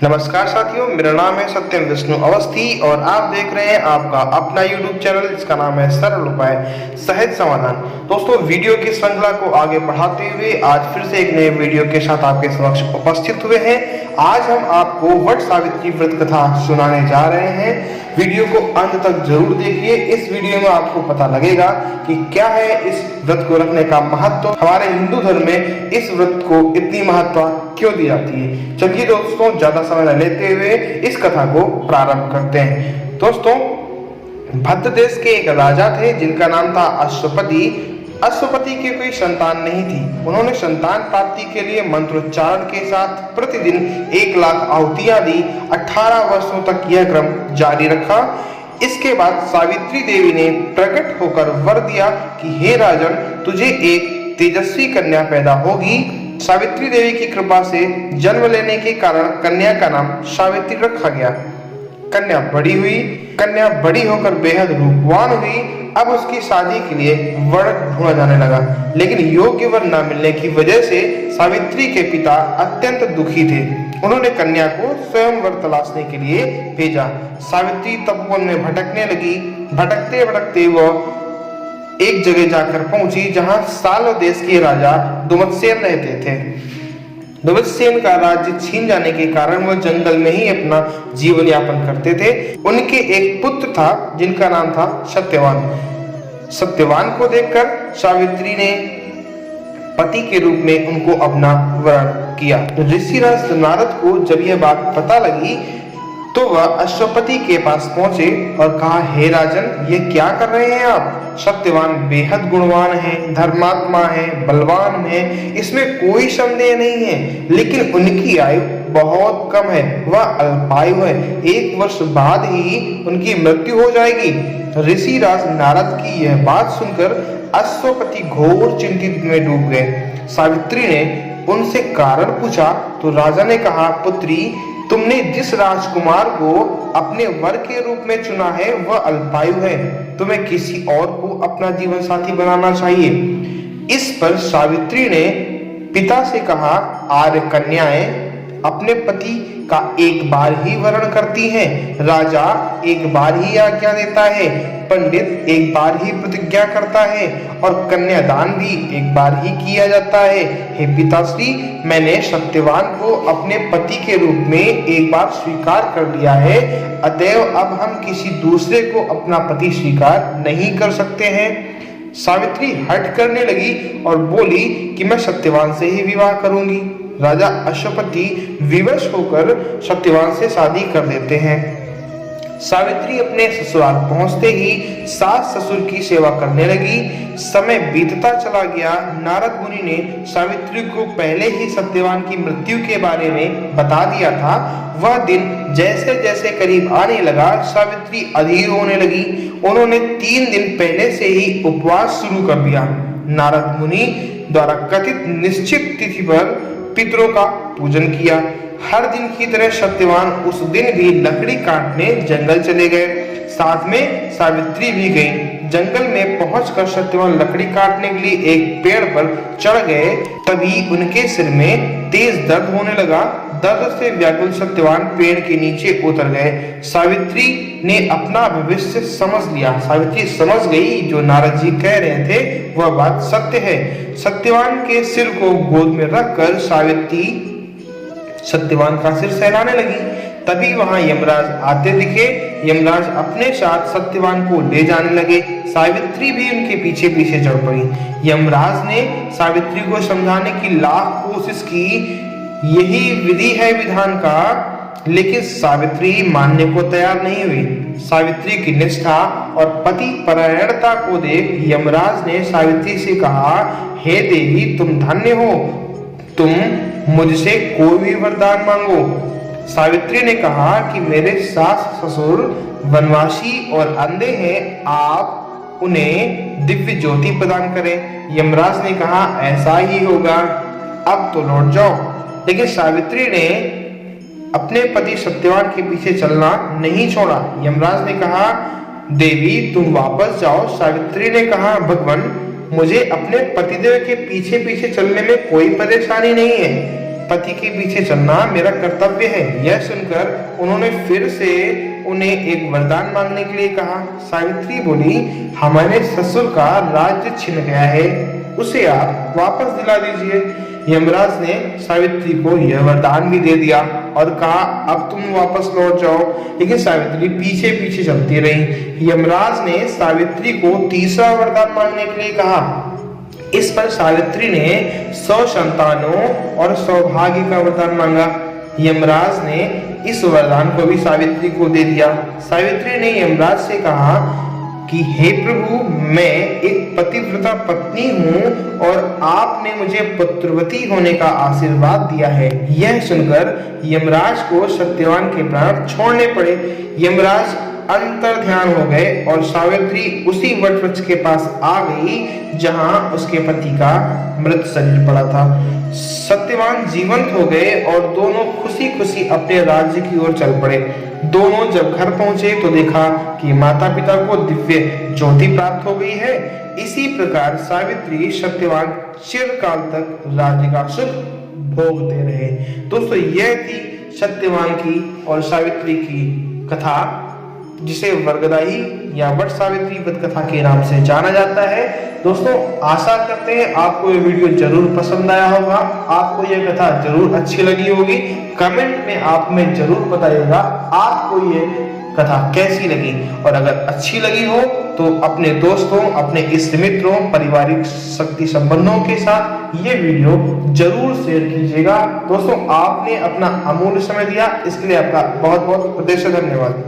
नमस्कार साथियों, मेरा नाम है सत्यम विष्णु अवस्थी और आप देख रहे हैं आपका अपना YouTube चैनल जिसका नाम है सरल उपाय सहज समाधान। दोस्तों, वीडियो की श्रृंखला को आगे बढ़ाते हुए आज फिर से एक नए वीडियो के साथ आपके समक्ष उपस्थित हुए हैं। आज हम आपको वट सावित्री व्रत कथा सुनाने जा रहे हैं। वीडियो को अंत तक जरूर देखिए। इस वीडियो में आपको पता लगेगा कि क्या है इस व्रत को रखने का महत्व, हमारे हिंदू धर्म में इस व्रत को इतनी महत्व क्यों दी जाती है। चलिए दोस्तों, ज्यादा समय न लेते हुए इस कथा को प्रारंभ करते हैं। दोस्तों, भद्र देश के एक राजा थे जिनका नाम था अश्वपति। अश्वपति की कोई संतान नहीं थी। उन्होंने संतान प्राप्ति के लिए मंत्रोच्चारण के साथ प्रतिदिन 1 लाख आहुतियां दी। 18 वर्षों तक यह क्रम जारी रखा। इसके बाद सावित्री देवी ने प्रकट होकर वर दिया कि हे राजन, तुझे एक तेजस्वी कन्या पैदा होगी। सावित्री देवी की कृपा से जन्म लेने के कारण कन्या का नाम सावित्री रखा गया। कन्या बड़ी होकर बेहद रूपवान हुई। अब उसकी शादी के लिए वर ढूंढा जाने लगा, लेकिन योग्य वर न मिलने की वजह से सावित्री के पिता अत्यंत दुखी थे। उन्होंने कन्या को स्वयं वर तलाशने के लिए भेजा। सावित्री तपोवन में भटकने लगी। भटकते भटकते वह एक जगह जाकर पहुंची जहां साल देश के राजा दुमत्सेन रहते थे। दुमत्सेन का राज्य छीन जाने के कारण वह जंगल में ही अपना जीवन यापन करते थे। उनके एक पुत्र था जिनका नाम था सत्यवान। सत्यवान को देखकर सावित्री ने पति के रूप में उनको अपना वरण किया। ऋषिराज नारद को जब यह बात पता लगी तो वह अश्वपति के पास पहुंचे और कहा, हे राजन, ये क्या कर रहे हैं आप? सत्यवान बेहद गुणवान है, धर्मात्मा है, बलवान है, इसमें कोई संदेह नहीं है, लेकिन उनकी आयु बहुत कम है। वह अल्पायु है। 1 वर्ष बाद ही उनकी मृत्यु हो जाएगी। ऋषिराज नारद की यह बात सुनकर अश्वपति घोर चिंतित में डूब गए। सावित्री ने उनसे कारण पूछा तो राजा ने कहा, पुत्री, तुमने जिस राजकुमार को अपने वर के रूप में चुना है वह अल्पायु है। तुम्हें किसी और को अपना जीवन साथी बनाना चाहिए। इस पर सावित्री ने पिता से कहा, आर्य कन्याएं अपने पति का एक बार ही वरण करती हैं। राजा एक बार ही आज्ञा देता है। पंडित एक बार ही प्रतिज्ञा करता है और कन्यादान भी एक बार ही किया जाता है। हे पिताश्री, मैंने सत्यवान को अपने पति के रूप में एक बार स्वीकार कर लिया है, अतएव अब हम किसी दूसरे को अपना पति स्वीकार नहीं कर सकते हैं। सावित्री हठ करने लगी और बोली कि मैं सत्यवान से ही विवाह करूंगी। राजा अश्वपति विवश होकर सत्यवान से शादी कर देते हैं। सावित्री अपने ससुराल पहुंचते ही सास ससुर की सेवा करने लगी। समय बीतता चला गया। नारद मुनि ने सावित्री को पहले ही सत्यवान की मृत्यु के बारे में बता दिया था। वह दिन जैसे जैसे करीब आने लगा, सावित्री अधीर होने लगी। उन्होंने 3 दिन पहले से ही उपवास शुरू कर दिया। नारद मुनि द्वारा कथित निश्चित तिथि पर पितरों का पूजन किया। हर दिन की तरह सत्यवान उस दिन भी लकड़ी काटने जंगल चले गए। साथ में सावित्री भी गई। जंगल में पहुंचकर सत्यवान लकड़ी काटने के लिए एक पेड़ पर चढ़ गए। तभी उनके सिर में तेज दर्द होने लगा। दर्द से व्याकुल सत्यवान पेड़ के नीचे उतर गए। सावित्री ने अपना भविष्य समझ लिया। सावित्री समझ गई जो नारद जी कह रहे थे वह बात सत्य है। सत्यवान के सिर को गोद में रखकर सावित्री सत्यवान का सिर सहलाने लगी। तभी वहां यमराज आते दिखे। यमराज अपने साथ सत्यवान को ले जाने लगे। सावित्री भी उनके पीछे पीछे चढ़ पड़ी। यमराज ने सावित्री को समझाने की लाख कोशिश की, यही विधि है विधान का, लेकिन सावित्री मानने को तैयार नहीं हुई। सावित्री की निष्ठा और पति परायणता को देख यमराज ने सावित्री से कहा, हे देवी, तुम धन्य हो, तुम मुझसे कोई भी वरदान मांगो। सावित्री ने कहा कि मेरे सास ससुर वनवासी और अंधे हैं, आप उन्हें दिव्य ज्योति प्रदान करें। यमराज ने कहा, ऐसा ही होगा, अब तो लौट जाओ। लेकिन सावित्री ने अपने पति सत्यवान के पीछे चलना नहीं छोड़ा। यमराज ने कहा, देवी तुम वापस जाओ। सावित्री ने कहा, भगवान मुझे अपने पतिदेव के पीछे पीछे चलने में कोई परेशानी नहीं है, पति के पीछे चलना मेरा कर्तव्य है। यह सुनकर उन्होंने फिर से उन्हें एक वरदान मांगने के लिए कहा। सावित्री बोली, हमारे ससुर का राज्य छिन गया है, उसे आप वापस दिला दीजिए। यमराज ने सावित्री को यह वरदान भी दे दिया और कहा, अब तुम वापस लौट जाओ। लेकिन सावित्री पीछे पीछे चलती रही। यमराज ने सावित्री को तीसरा वरदान मांगने के लिए कहा। इस पर सावित्री ने 100 संतानों और सौभाग्य का वरदान मांगा। यमराज ने इस वरदान को भी सावित्री को दे दिया। सावित्री ने यमराज से कहा कि हे प्रभु, मैं एक पतिव्रता पत्नी हूँ और आपने मुझे पुत्रवती होने का आशीर्वाद दिया है। यह सुनकर यमराज को सत्यवान के प्राण छोड़ने पड़े। यमराज अंतर ध्यान हो गए और सावित्री उसी वट वृक्ष के पास आ गई जहां उसके पति का मृत शरीर पड़ा था। सत्यवान जीवंत हो गए और दोनों खुशी खुशी अपने राज्य की ओर चल पड़े। दोनों जब घर पहुंचे तो देखा कि माता पिता को दिव्य ज्योति प्राप्त हो गई है। इसी प्रकार सावित्री सत्यवान चिरकाल तक राज्य का सुख भोगते रहे। दोस्तों, यह थी सत्यवान की और सावित्री की कथा, जिसे वरगदाई या वट सावित्री व्रत कथा के नाम से जाना जाता है। दोस्तों, आशा करते हैं आपको ये वीडियो जरूर पसंद आया होगा, आपको ये कथा जरूर अच्छी लगी होगी। कमेंट में आप हमें जरूर बताइएगा आपको ये कथा कैसी लगी, और अगर अच्छी लगी हो तो अपने दोस्तों, अपने इष्ट मित्रों, पारिवारिक शक्ति संबंधों के साथ ये वीडियो जरूर शेयर कीजिएगा। दोस्तों, आपने अपना अमूल्य समय दिया, इसके लिए आपका बहुत बहुत हृदय से धन्यवाद।